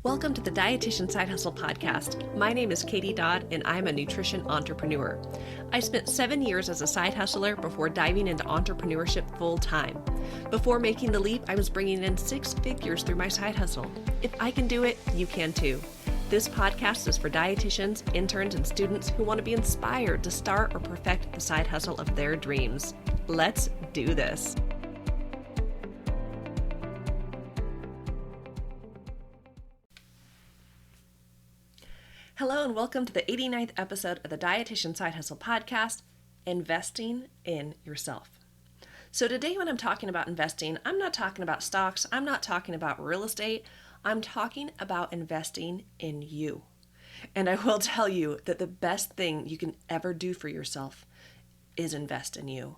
Welcome to the Dietitian Side Hustle Podcast. My name is Katie Dodd, and I'm a nutrition entrepreneur. I spent 7 years as a side hustler before diving into entrepreneurship full time. Before making the leap, I was bringing in 6 figures through my side hustle. If I can do it, you can too. This podcast is for dietitians, interns, and students who want to be inspired to start or perfect the side hustle of their dreams. Let's do this. Hello and welcome to the 89th episode of the Dietitian Side Hustle Podcast, Investing in Yourself. So today when I'm talking about investing, I'm not talking about stocks, I'm not talking about real estate, I'm talking about investing in you. And I will tell you that the best thing you can ever do for yourself is invest in you.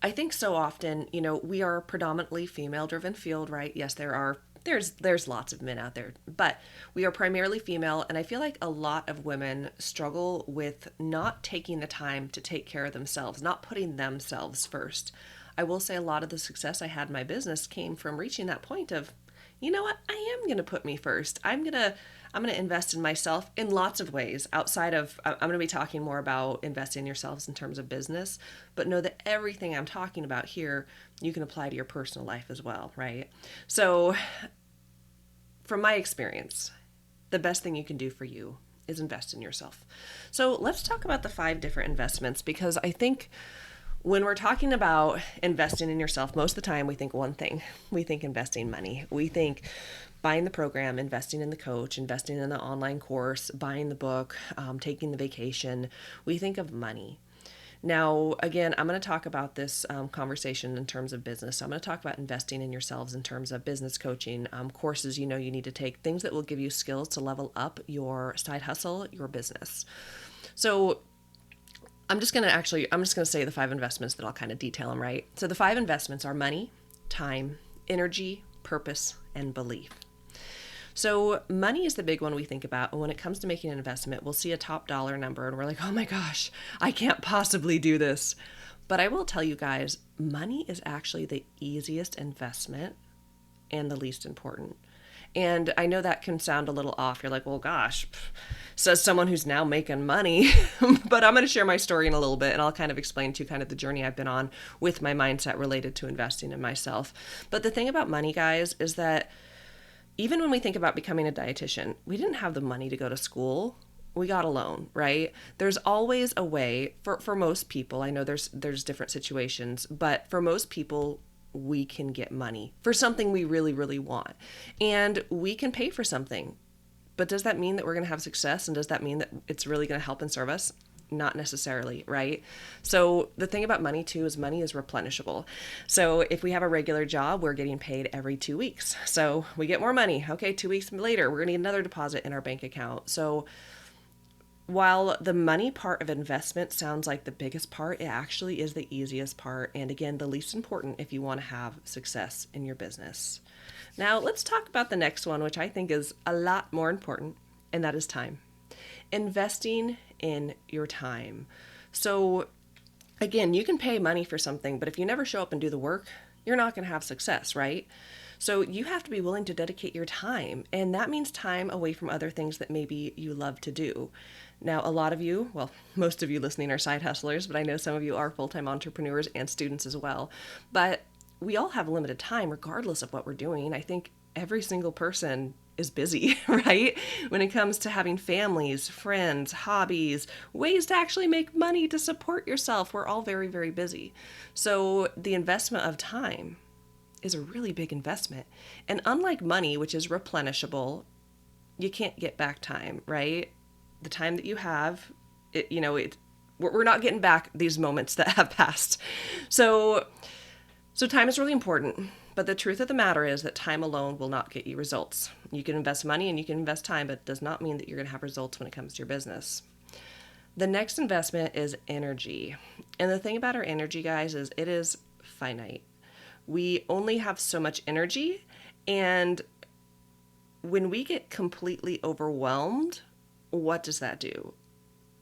I think so often, we are a predominantly female-driven field, right? Yes, there's lots of men out there, but we are primarily female, and I feel like a lot of women struggle with not taking the time to take care of themselves, not putting themselves first. I will say a lot of the success I had in my business came from reaching that point of, you know what, I am going to put me first. I'm going to invest in myself in lots of ways outside of, I'm going to be talking more about investing in yourselves in terms of business, but know that everything I'm talking about here, you can apply to your personal life as well, right? So from my experience, the best thing you can do for you is invest in yourself. So let's talk about the 5 different investments, because I think when we're talking about investing in yourself, most of the time we think one thing. We think investing money. We think buying the program, investing in the coach, investing in the online course, buying the book, taking the vacation. We think of money. Now, again, I'm going to talk about this conversation in terms of business. So I'm going to talk about investing in yourselves in terms of business coaching, courses you need to take, things that will give you skills to level up your side hustle, your business. So I'm just going to say the 5 investments that I'll kind of detail them, right? So the 5 investments are money, time, energy, purpose, and belief. So money is the big one we think about. And when it comes to making an investment, we'll see a top dollar number and we're like, oh my gosh, I can't possibly do this. But I will tell you guys, money is actually the easiest investment and the least important. And I know that can sound a little off. You're like, well, gosh, says someone who's now making money. But I'm going to share my story in a little bit, and I'll kind of explain to you kind of the journey I've been on with my mindset related to investing in myself. But the thing about money, guys, is that even when we think about becoming a dietitian, we didn't have the money to go to school. We got a loan, right? There's always a way for most people. I know there's different situations, but for most people, we can get money for something we really, really want. And we can pay for something. But does that mean that we're going to have success? And does that mean that it's really going to help and serve us? Not necessarily, right? So the thing about money too is money is replenishable. So if we have a regular job, we're getting paid every 2 weeks. So we get more money. Okay, 2 weeks later, we're going to get another deposit in our bank account. So while the money part of investment sounds like the biggest part, it actually is the easiest part. And again, the least important if you want to have success in your business. Now, let's talk about the next one, which I think is a lot more important, and that is time. Investing in your time. So again, you can pay money for something, but if you never show up and do the work, you're not going to have success, right? So you have to be willing to dedicate your time, and that means time away from other things that maybe you love to do. Now, a lot of you, well, most of you listening are side hustlers, but I know some of you are full-time entrepreneurs and students as well. But we all have limited time regardless of what we're doing. I think every single person is busy, right? When it comes to having families, friends, hobbies, ways to actually make money to support yourself, we're all very, very busy. So the investment of time is a really big investment. And unlike money, which is replenishable, you can't get back time, right? The time that you have, we're not getting back these moments that have passed. So time is really important. But the truth of the matter is that time alone will not get you results. You can invest money and you can invest time, but it does not mean that you're going to have results when it comes to your business. The next investment is energy. And the thing about our energy, guys, is it is finite. We only have so much energy, and when we get completely overwhelmed, what does that do?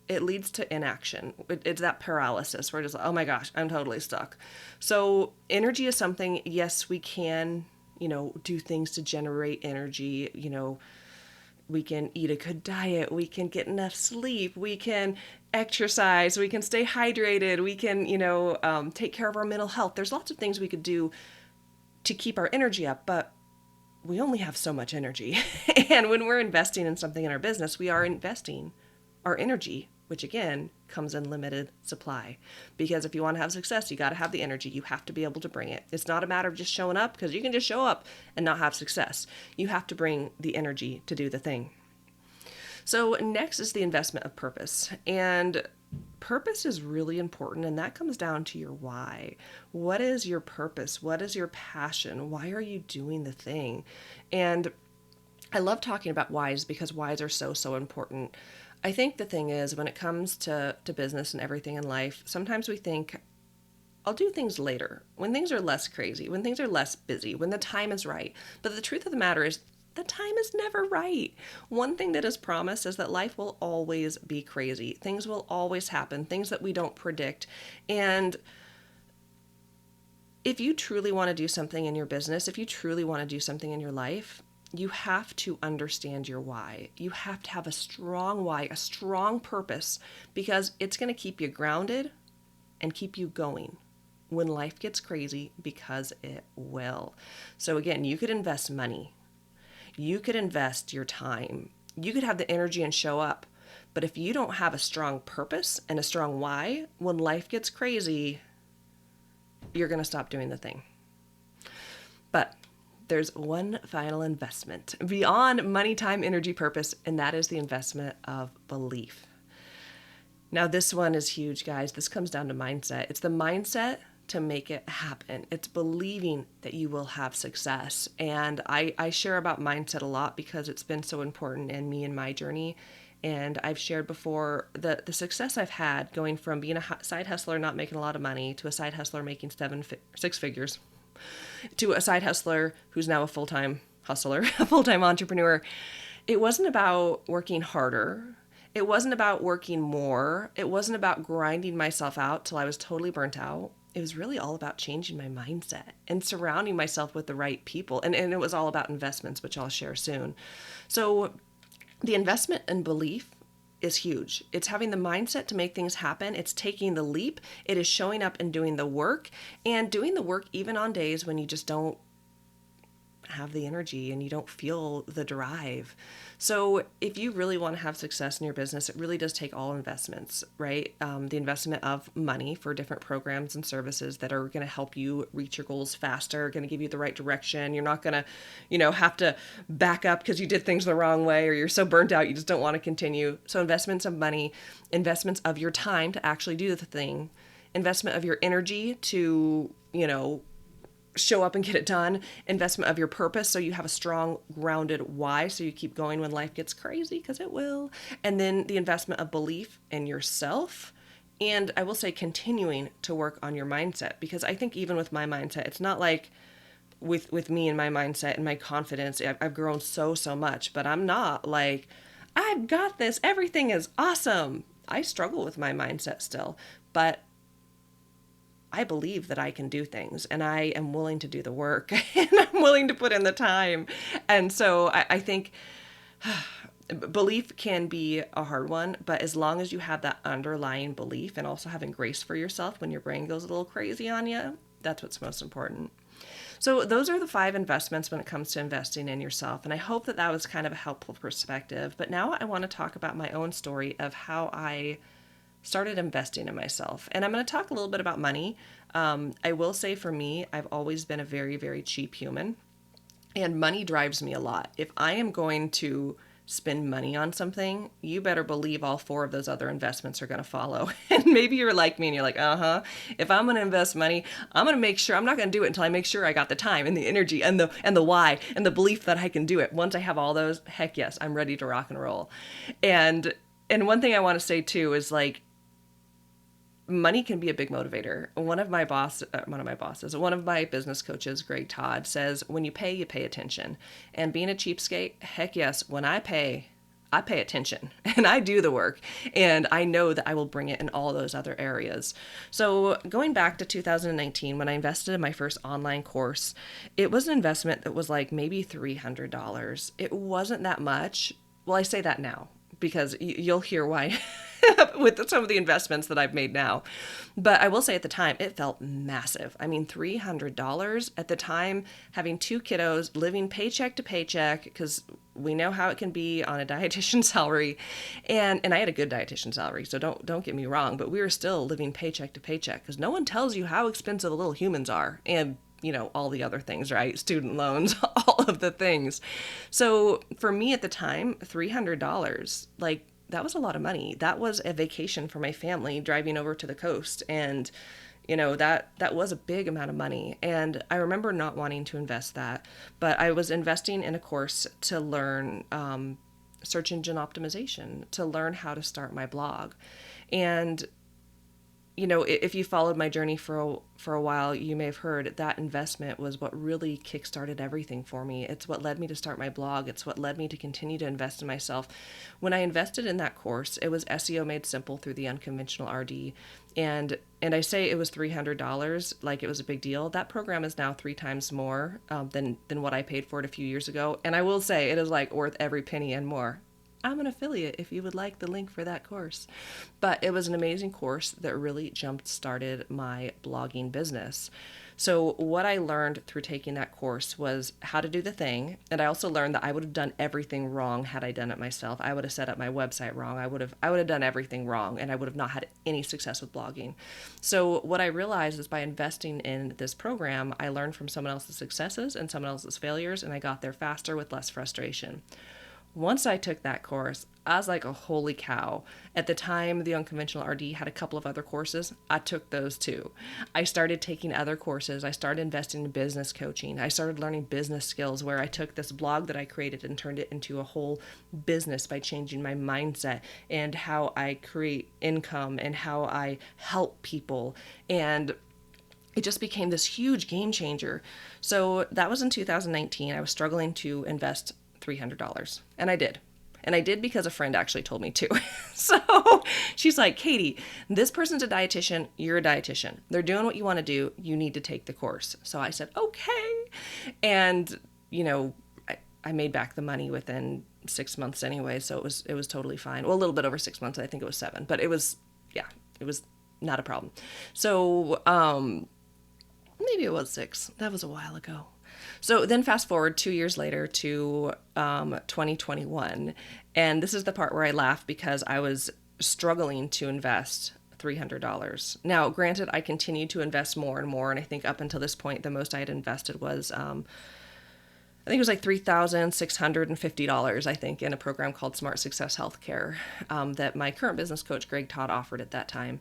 It leads to inaction. It's that paralysis where it's like, oh my gosh, I'm totally stuck. So energy is something, yes, we can, do things to generate energy, We can eat a good diet. We can get enough sleep. We can exercise. We can stay hydrated. We can, take care of our mental health. There's lots of things we could do to keep our energy up, but we only have so much energy. And when we're investing in something in our business, we are investing our energy, which again comes in limited supply. Because if you want to have success, you got to have the energy. You have to be able to bring it. It's not a matter of just showing up, because you can just show up and not have success. You have to bring the energy to do the thing. So next is the investment of purpose. And purpose is really important, and that comes down to your why. What is your purpose? What is your passion? Why are you doing the thing? And I love talking about whys, because whys are so important. I think the thing is, when it comes to business and everything in life, sometimes we think, I'll do things later, when things are less crazy, when things are less busy, when the time is right. But the truth of the matter is, the time is never right. One thing that is promised is that life will always be crazy. Things will always happen, things that we don't predict. And if you truly want to do something in your business, if you truly want to do something in your life, you have to understand your why. You have to have a strong why, a strong purpose, because it's going to keep you grounded and keep you going when life gets crazy, because it will. So again, you could invest money. You could invest your time. You could have the energy and show up. But if you don't have a strong purpose and a strong why, when life gets crazy, you're going to stop doing the thing. But there's one final investment beyond money, time, energy, purpose, and that is the investment of belief. Now, this one is huge, guys. This comes down to mindset. It's the mindset to make it happen. It's believing that you will have success. And I share about mindset a lot because it's been so important in me and my journey. And I've shared before the success I've had going from being a side hustler, not making a lot of money, to a side hustler making 6 figures, to a side hustler who's now a full-time hustler, a full-time entrepreneur. It wasn't about working harder. It wasn't about working more. It wasn't about grinding myself out till I was totally burnt out. It was really all about changing my mindset and surrounding myself with the right people. And it was all about investments, which I'll share soon. So the investment in belief is huge. It's having the mindset to make things happen. It's taking the leap. It is showing up and doing the work, and doing the work even on days when you just don't have the energy and you don't feel the drive. So if you really want to have success in your business, it really does take all investments, right? The investment of money for different programs and services that are going to help you reach your goals faster, going to give you the right direction. You're not going to, have to back up because you did things the wrong way, or you're so burnt out you just don't want to continue. So investments of money, investments of your time to actually do the thing, investment of your energy to, show up and get it done, investment of your purpose so you have a strong grounded why so you keep going when life gets crazy, because it will, and then the investment of belief in yourself. And I will say continuing to work on your mindset, because I think even with my mindset, it's not like with me and my mindset and my confidence, I've grown so much, but I'm not like, I've got this, everything is awesome. I struggle with my mindset still, but I believe that I can do things, and I am willing to do the work, and I'm willing to put in the time. And so I think belief can be a hard one, but as long as you have that underlying belief and also having grace for yourself when your brain goes a little crazy on you, that's what's most important. So those are the 5 investments when it comes to investing in yourself. And I hope that was kind of a helpful perspective. But now I want to talk about my own story of how I started investing in myself. And I'm going to talk a little bit about money. I will say for me, I've always been a very, very cheap human, and money drives me a lot. If I am going to spend money on something, you better believe all 4 of those other investments are going to follow. And maybe you're like me and you're like, if I'm going to invest money, I'm going to make sure, I'm not going to do it until I make sure I got the time and the energy and the why and the belief that I can do it. Once I have all those, heck yes, I'm ready to rock and roll. And one thing I want to say too is, like, money can be a big motivator. One of my business coaches, Greg Todd, says, when you pay attention. And being a cheapskate, heck yes, when I pay attention and I do the work, and I know that I will bring it in all those other areas. So going back to 2019, when I invested in my first online course, it was an investment that was like maybe $300. It wasn't that much. well, I say that now because you'll hear why with some of the investments that I've made now. But I will say at the time, it felt massive. I mean, $300 at the time, having two kiddos, living paycheck to paycheck, because we know how it can be on a dietitian salary. And I had a good dietitian salary, so don't get me wrong, but we were still living paycheck to paycheck because no one tells you how expensive little humans are. And all the other things, right? Student loans, all of the things. So for me at the time, $300, like, that was a lot of money. That was a vacation for my family driving over to the coast. And, that was a big amount of money. And I remember not wanting to invest that, but I was investing in a course to learn search engine optimization, to learn how to start my blog. And if you followed my journey for a while, you may have heard that investment was what really kickstarted everything for me. It's what led me to start my blog. It's what led me to continue to invest in myself. When I invested in that course, it was SEO Made Simple through the Unconventional RD. And I say it was $300 like it was a big deal. That program is now 3 times more than what I paid for it a few years ago. And I will say it is like worth every penny and more. I'm an affiliate if you would like the link for that course. But it was an amazing course that really jump-started my blogging business. So what I learned through taking that course was how to do the thing. And I also learned that I would have done everything wrong had I done it myself. I would have set up my website wrong. I would have done everything wrong, and I would have not had any success with blogging. So what I realized is by investing in this program, I learned from someone else's successes and someone else's failures, and I got there faster with less frustration. Once I took that course, I was like, oh, holy cow. At the time, the Unconventional RD had a couple of other courses. I took those too. I started taking other courses. I started investing in business coaching. I started learning business skills where I took this blog that I created and turned it into a whole business by changing my mindset and how I create income and how I help people. And it just became this huge game changer. So that was in 2019. I was struggling to invest $300. And I did. And I did because a friend actually told me to. So she's like, Katie, this person's a dietitian. You're a dietitian. They're doing what you want to do. You need to take the course. So I said, okay. And, I made back the money within 6 months anyway. So it was totally fine. Well, a little bit over 6 months. I think it was 7, but it was not a problem. So, maybe it was 6. That was a while ago. So then fast forward 2 years later to 2021. And this is the part where I laugh because I was struggling to invest $300. Now, granted, I continued to invest more and more. And I think up until this point, the most I had invested was, I think it was like $3,650, I think, in a program called Smart Success Healthcare that my current business coach, Greg Todd, offered at that time.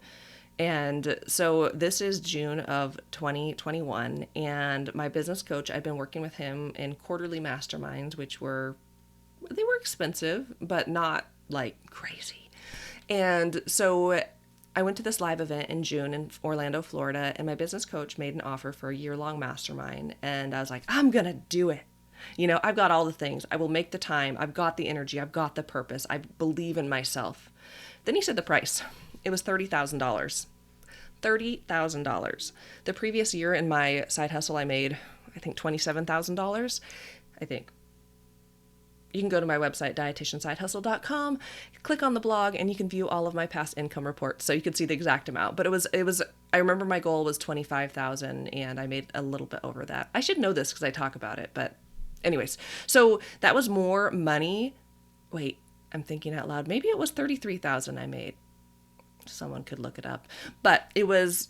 And so this is June of 2021, and my business coach, I've been working with him in quarterly masterminds, they were expensive, but not like crazy. And so I went to this live event in June in Orlando, Florida, and my business coach made an offer for a year-long mastermind. And I was like, I'm going to do it. I've got all the things. I will make the time. I've got the energy. I've got the purpose. I believe in myself. Then he said the price. It was $30,000. $30,000. The previous year in my side hustle, I made, I think, $27,000. I think. You can go to my website, dietitiansidehustle.com, click on the blog, and you can view all of my past income reports. So you can see the exact amount. But it was. I remember my goal was $25,000, and I made a little bit over that. I should know this because I talk about it. But anyways, so that was more money. Wait, I'm thinking out loud. Maybe it was $33,000 I made. Someone could look it up, but it was,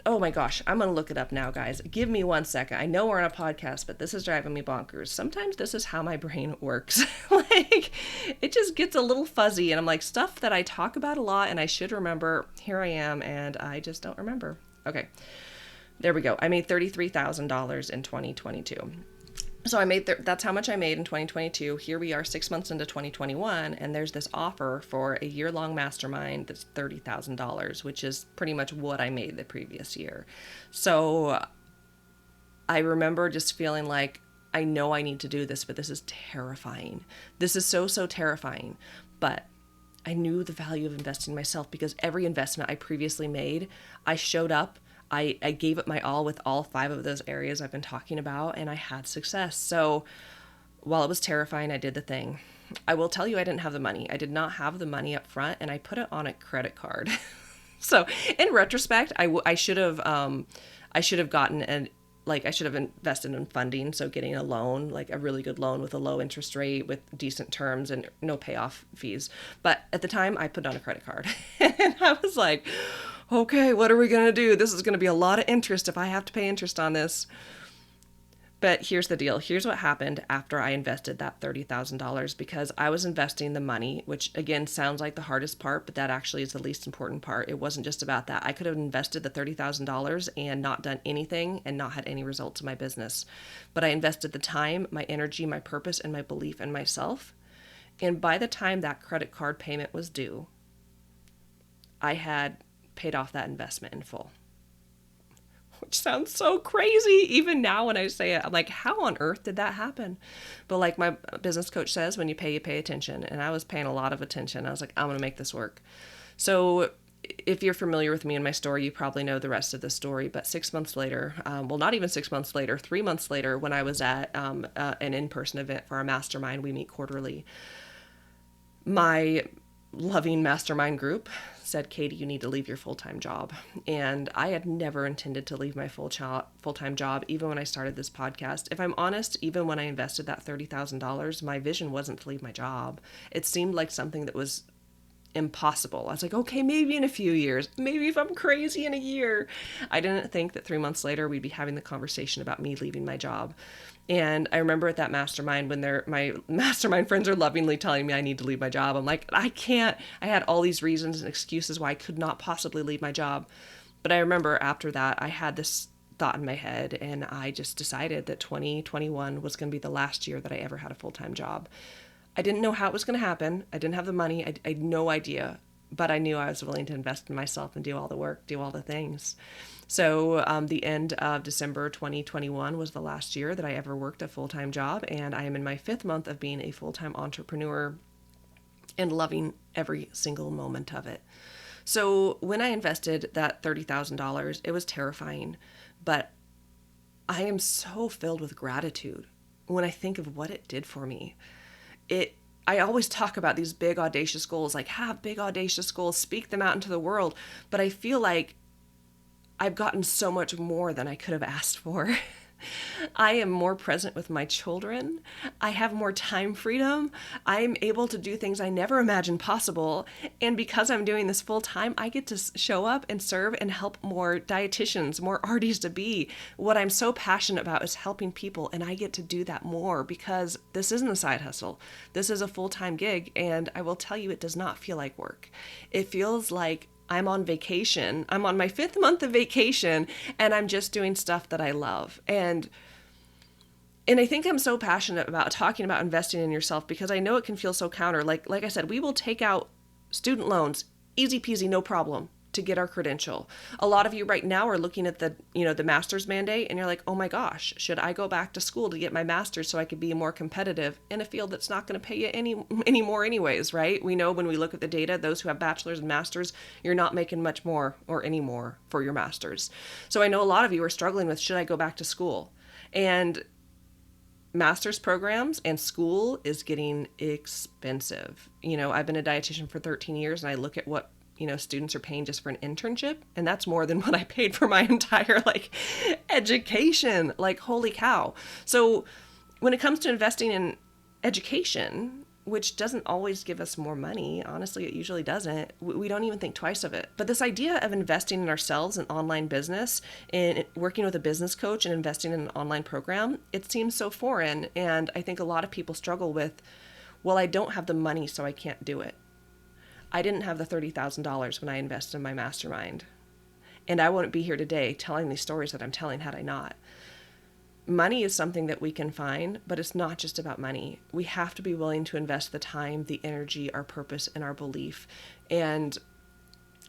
oh my gosh, I'm going to look it up now, guys. Give me 1 second. I know we're on a podcast, but this is driving me bonkers. Sometimes this is how my brain works. Like, it just gets a little fuzzy, and I'm like, stuff that I talk about a lot and I should remember, here I am, and I just don't remember. Okay, there we go. I made $33,000 in 2022. So that's how much I made in 2022. Here we are 6 months into 2021, and there's this offer for a year-long mastermind that's $30,000, which is pretty much what I made the previous year. So I remember just feeling like, I know I need to do this, but this is terrifying. This is so terrifying. But I knew the value of investing in myself because every investment I previously made, I showed up, I gave it my all with all 5 of those areas I've been talking about, and I had success. So While it was terrifying, I did the thing. I will tell you, I didn't have the money. I did not have the money up front, and I put it on a credit card. So in retrospect, I should have gotten I should have invested in funding. So getting a loan, like a really good loan with a low interest rate with decent terms and no payoff fees. But at the time I put on a credit card and I was like, okay, what are we going to do? This is going to be a lot of interest if I have to pay interest on this. But here's the deal. Here's what happened after I invested that $30,000, because I was investing the money, which again sounds like the hardest part, but that actually is the least important part. It wasn't just about that. I could have invested the $30,000 and not done anything and not had any results in my business. But I invested the time, my energy, my purpose, and my belief in myself. And by the time that credit card payment was due, I had paid off that investment in full. Which sounds so crazy. Even now when I say it, I'm like, how on earth did that happen? But like my business coach says, when you pay attention. And I was paying a lot of attention. I was like, I'm going to make this work. So if you're familiar with me and my story, you probably know the rest of the story. But 6 months later, well, not even 6 months later, 3 months later, when I was at an in-person event for our mastermind, we meet quarterly. My loving mastermind group said, Katie, you need to leave your full-time job. And I had never intended to leave my full-time job, even when I started this podcast. If I'm honest, even when I invested that $30,000, my vision wasn't to leave my job. It seemed like something that was impossible. I was like, okay, maybe in a few years, maybe if I'm crazy in a year. I didn't think that 3 months later we'd be having the conversation about me leaving my job. And I remember at that mastermind when my mastermind friends are lovingly telling me I need to leave my job. I'm like, I can't. I had all these reasons and excuses why I could not possibly leave my job. But I remember after that, I had this thought in my head, and I just decided that 2021 was going to be the last year that I ever had a full-time job. I didn't know how it was going to happen. I didn't have the money. I had no idea, but I knew I was willing to invest in myself and do all the work, do all the things. So the end of December 2021 was the last year that I ever worked a full-time job, and I am in my 5th month of being a full-time entrepreneur and loving every single moment of it. So when I invested that $30,000, it was terrifying, but I am so filled with gratitude when I think of what it did for me. I always talk about these big audacious goals, like have big audacious goals, speak them out into the world. But I feel like I've gotten so much more than I could have asked for. I am more present with my children. I have more time freedom. I'm able to do things I never imagined possible. And because I'm doing this full time, I get to show up and serve and help more dietitians, more RDs to be. What I'm so passionate about is helping people, and I get to do that more because this isn't a side hustle. This is a full-time gig, and I will tell you, it does not feel like work. It feels like I'm on vacation. I'm on my 5th month of vacation, and I'm just doing stuff that I love. And I think I'm so passionate about talking about investing in yourself because I know it can feel so counter. Like I said, we will take out student loans, easy peasy, no problem, to get our credential. A lot of you right now are looking at the master's mandate, and you're like, oh my gosh, should I go back to school to get my master's so I could be more competitive in a field that's not going to pay you any more anyways, right? We know when we look at the data, those who have bachelor's and masters, you're not making much more or any more for your master's. So I know a lot of you are struggling with, should I go back to school? And master's programs and school is getting expensive. I've been a dietitian for 13 years, and I look at what students are paying just for an internship, and that's more than what I paid for my entire education. Holy cow. So when it comes to investing in education, which doesn't always give us more money, honestly, it usually doesn't, we don't even think twice of it. But this idea of investing in ourselves in online business and working with a business coach and investing in an online program, it seems so foreign. And I think a lot of people struggle with, well, I don't have the money, so I can't do it. I didn't have the $30,000 when I invested in my mastermind. And I wouldn't be here today telling these stories that I'm telling had I not. Money is something that we can find, but it's not just about money. We have to be willing to invest the time, the energy, our purpose, and our belief. And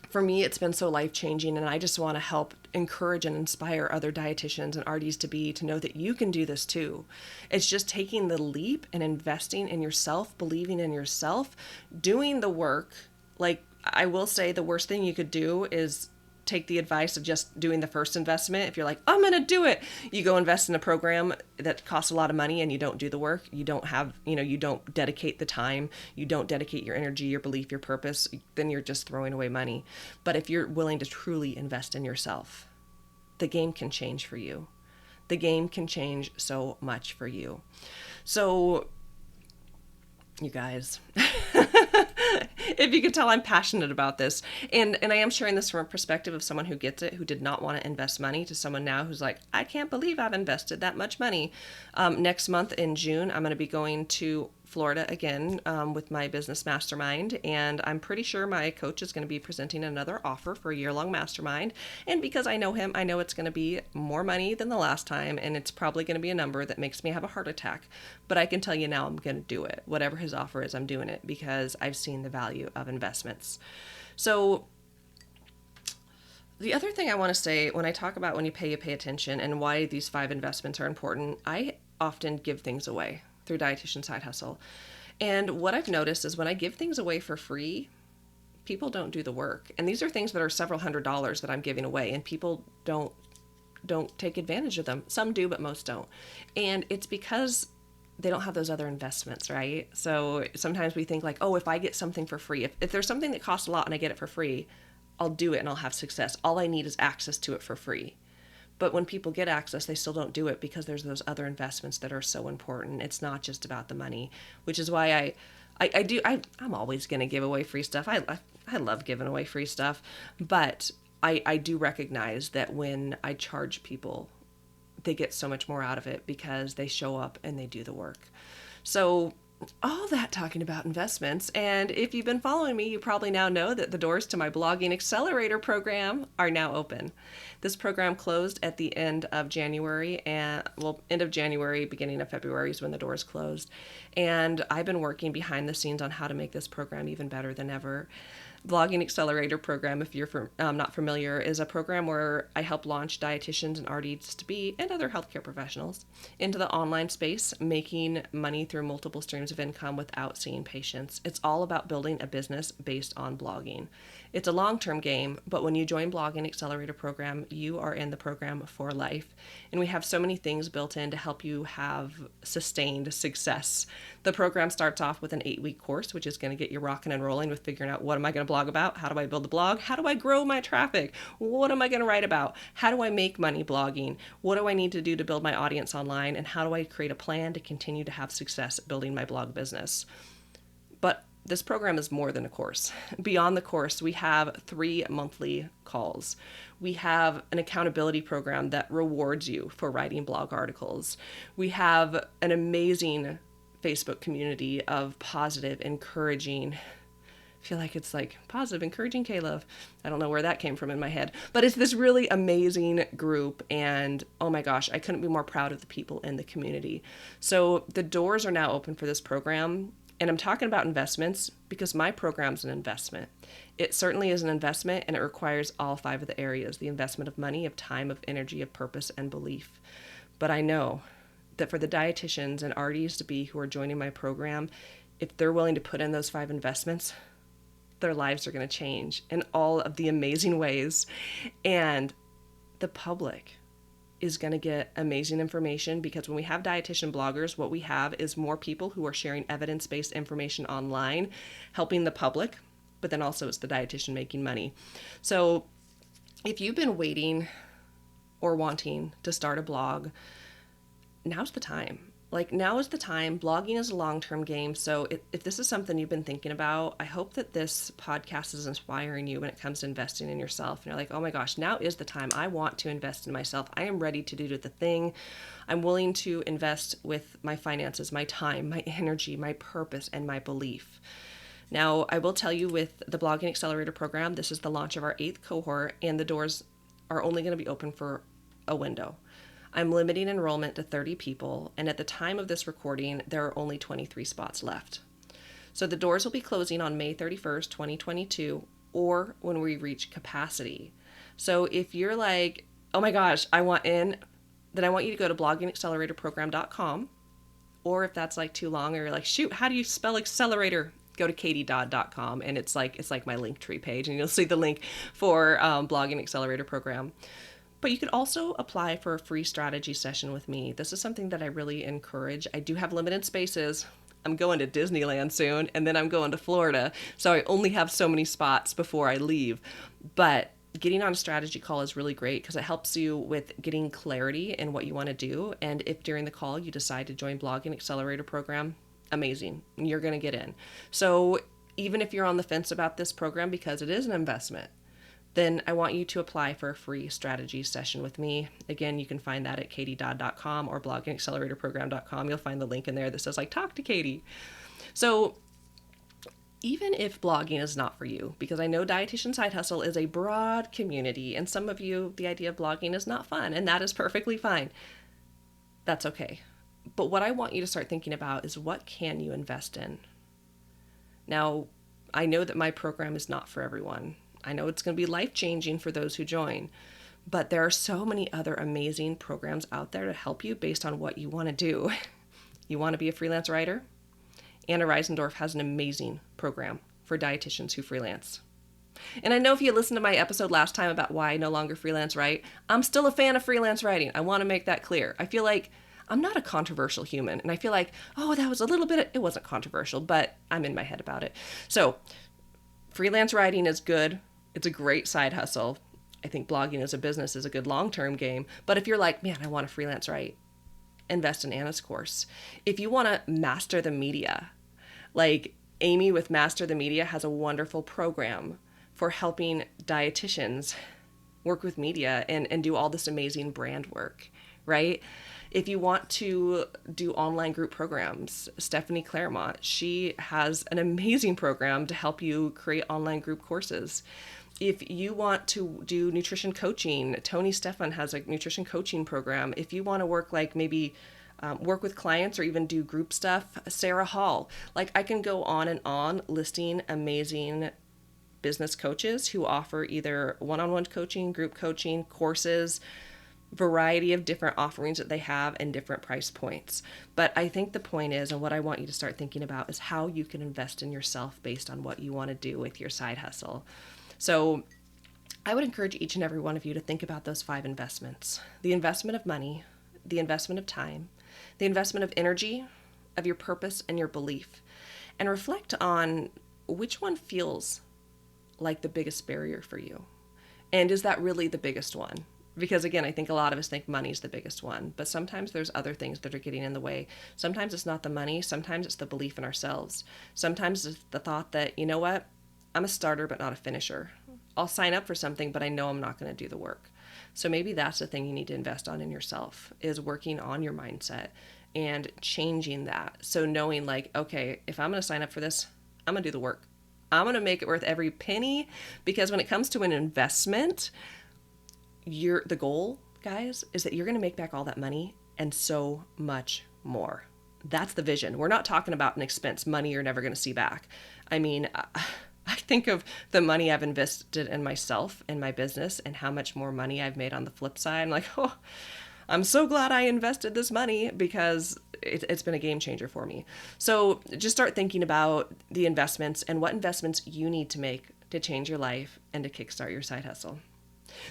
for me, it's been so life-changing, and I just want to help encourage and inspire other dietitians and RDs to know that you can do this too. It's just taking the leap and investing in yourself, believing in yourself, doing the work. I will say the worst thing you could do is take the advice of just doing the first investment. If you're like, I'm going to do it, you go invest in a program that costs a lot of money and you don't do the work. You don't have, you don't dedicate the time. You don't dedicate your energy, your belief, your purpose. Then you're just throwing away money. But if you're willing to truly invest in yourself, the game can change for you. The game can change so much for you. So, you guys, if you could tell, I'm passionate about this. And I am sharing this from a perspective of someone who gets it, who did not want to invest money, to someone now who's like, I can't believe I've invested that much money. Next month in June, I'm going to be going to Florida again with my business mastermind. And I'm pretty sure my coach is going to be presenting another offer for a year-long mastermind. And because I know him, I know it's going to be more money than the last time. And it's probably going to be a number that makes me have a heart attack. But I can tell you now, I'm going to do it. Whatever his offer is, I'm doing it because I've seen the value of investments. So the other thing I want to say when I talk about when you pay attention and why these 5 investments are important, I often give things away through Dietitian Side Hustle. And what I've noticed is when I give things away for free, people don't do the work. And these are things that are several $100s that I'm giving away, and people don't take advantage of them. Some do, but most don't. And it's because they don't have those other investments, right? So sometimes we think like, oh, if I get something for free, if there's something that costs a lot and I get it for free, I'll do it and I'll have success. All I need is access to it for free. But when people get access, they still don't do it because there's those other investments that are so important. It's not just about the money, which is why I'm always going to give away free stuff. I love giving away free stuff, but I do recognize that when I charge people, they get so much more out of it because they show up and they do the work. So all that talking about investments. And if you've been following me, you probably now know that the doors to my Blogging Accelerator program are now open. This program closed at the end of January, end of January, beginning of February is when the doors closed. And I've been working behind the scenes on how to make this program even better than ever. Blogging Accelerator program, if you're not familiar, is a program where I help launch dietitians and RDs-to-be and other healthcare professionals into the online space, making money through multiple streams of income without seeing patients. It's all about building a business based on blogging. It's a long-term game, but when you join Blogging Accelerator program, you are in the program for life. And we have so many things built in to help you have sustained success. The program starts off with an 8-week course, which is going to get you rocking and rolling with figuring out, what am I going to blog about? How do I build the blog? How do I grow my traffic? What am I going to write about? How do I make money blogging? What do I need to do to build my audience online? And how do I create a plan to continue to have success building my blog business? But this program is more than a course. Beyond the course, we have 3 monthly calls. We have an accountability program that rewards you for writing blog articles. We have an amazing Facebook community of positive, encouraging, I feel like it's like positive, encouraging K-Love. I don't know where that came from in my head, but it's this really amazing group. And oh my gosh, I couldn't be more proud of the people in the community. So the doors are now open for this program. And I'm talking about investments because my program's an investment. It certainly is an investment, and it requires all 5 of the areas: the investment of money, of time, of energy, of purpose, and belief. But I know that for the dietitians and RDs-to-be who are joining my program, if they're willing to put in those 5 investments, their lives are going to change in all of the amazing ways. And the public is going to get amazing information, because when we have dietitian bloggers, what we have is more people who are sharing evidence-based information online, helping the public, but then also it's the dietitian making money. So if you've been waiting or wanting to start a blog, now's the time. Like, now is the time. Blogging is a long-term game. So if this is something you've been thinking about, I hope that this podcast is inspiring you when it comes to investing in yourself. And you're like, oh my gosh, now is the time. I want to invest in myself. I am ready to do the thing. I'm willing to invest with my finances, my time, my energy, my purpose, and my belief. Now, I will tell you, with the Blogging Accelerator program, this is the launch of our 8th cohort, and the doors are only going to be open for a window. I'm limiting enrollment to 30 people, and at the time of this recording, there are only 23 spots left. So the doors will be closing on May 31st, 2022, or when we reach capacity. So if you're like, oh my gosh, I want in, then I want you to go to bloggingacceleratorprogram.com, or if that's like too long, or you're like, shoot, how do you spell accelerator? go to katiedodd.com, and it's like my Linktree page, and you'll see the link for Blogging Accelerator program. But you could also apply for a free strategy session with me. This is something that I really encourage. I do have limited spaces. I'm going to Disneyland soon, and then I'm going to Florida. So I only have so many spots before I leave. But getting on a strategy call is really great because it helps you with getting clarity in what you want to do. And if during the call you decide to join Blogging Accelerator program, amazing. You're going to get in. So even if you're on the fence about this program because it is an investment, then I want you to apply for a free strategy session with me. Again, you can find that at katiedodd.com or bloggingacceleratorprogram.com. You'll find the link in there that says, talk to Katie. So even if blogging is not for you, because I know Dietitian Side Hustle is a broad community, and some of you, the idea of blogging is not fun, and that is perfectly fine. That's okay. But what I want you to start thinking about is, what can you invest in? Now, I know that my program is not for everyone. I know it's going to be life-changing for those who join, but there are so many other amazing programs out there to help you based on what you want to do. You want to be a freelance writer? Anna Reisendorf has an amazing program for dietitians who freelance. And I know if you listened to my episode last time about why I no longer freelance write, I'm still a fan of freelance writing. I want to make that clear. I feel like I'm not a controversial human, and I feel like, that was a little bit, it wasn't controversial, but I'm in my head about it. So freelance writing is good. It's a great side hustle. I think blogging as a business is a good long-term game. But if you're like, man, I want to freelance write, invest in Anna's course. If you want to master the media, like Amy with Master the Media has a wonderful program for helping dietitians work with media and do all this amazing brand work, right? If you want to do online group programs, Stephanie Claremont, she has an amazing program to help you create online group courses. If you want to do nutrition coaching, Tony Stefan has a nutrition coaching program. If you want to work work with clients or even do group stuff, Sarah Hall. I can go on and on listing amazing business coaches who offer either one-on-one coaching, group coaching, courses, variety of different offerings that they have and different price points. But I think the point is, and what I want you to start thinking about, is how you can invest in yourself based on what you want to do with your side hustle. So I would encourage each and every one of you to think about those 5 investments: the investment of money, the investment of time, the investment of energy, of your purpose and your belief, and reflect on which one feels like the biggest barrier for you. And is that really the biggest one? Because again, I think a lot of us think money is the biggest one, but sometimes there's other things that are getting in the way. Sometimes it's not the money. Sometimes it's the belief in ourselves. Sometimes it's the thought that, you know what? I'm a starter, but not a finisher. I'll sign up for something, but I know I'm not going to do the work. So maybe that's the thing you need to invest on in yourself, is working on your mindset and changing that. So knowing okay, if I'm going to sign up for this, I'm going to do the work. I'm going to make it worth every penny, because when it comes to an investment, the goal, guys, is that you're going to make back all that money and so much more. That's the vision. We're not talking about an expense, money you're never going to see back. I mean, I think of the money I've invested in myself and my business and how much more money I've made on the flip side. I'm like, I'm so glad I invested this money, because it's been a game changer for me. So just start thinking about the investments and what investments you need to make to change your life and to kickstart your side hustle.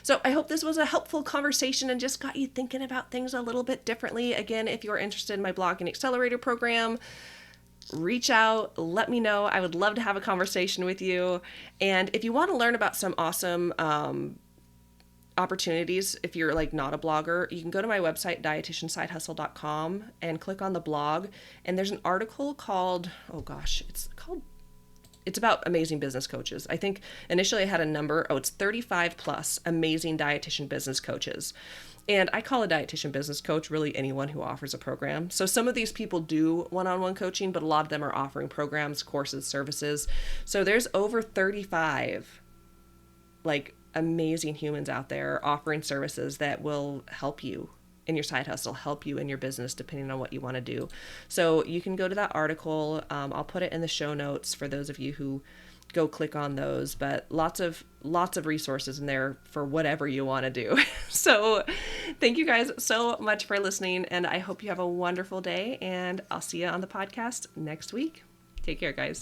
So I hope this was a helpful conversation and just got you thinking about things a little bit differently. Again, if you're interested in my Blogging Accelerator program, reach out, let me know. I would love to have a conversation with you. And if you want to learn about some awesome opportunities, if you're not a blogger, you can go to my website, dietitiansidehustle.com, and click on the blog. And there's an article called, it's about amazing business coaches. I think initially I had a number, it's 35 plus amazing dietitian business coaches. And I call a dietitian business coach really anyone who offers a program. So some of these people do one-on-one coaching, but a lot of them are offering programs, courses, services. So there's over 35 amazing humans out there offering services that will help you in your side hustle, help you in your business, depending on what you want to do. So you can go to that article. I'll put it in the show notes for those of you who go click on those, but lots of resources in there for whatever you want to do. So thank you guys so much for listening, and I hope you have a wonderful day, and I'll see you on the podcast next week. Take care, guys.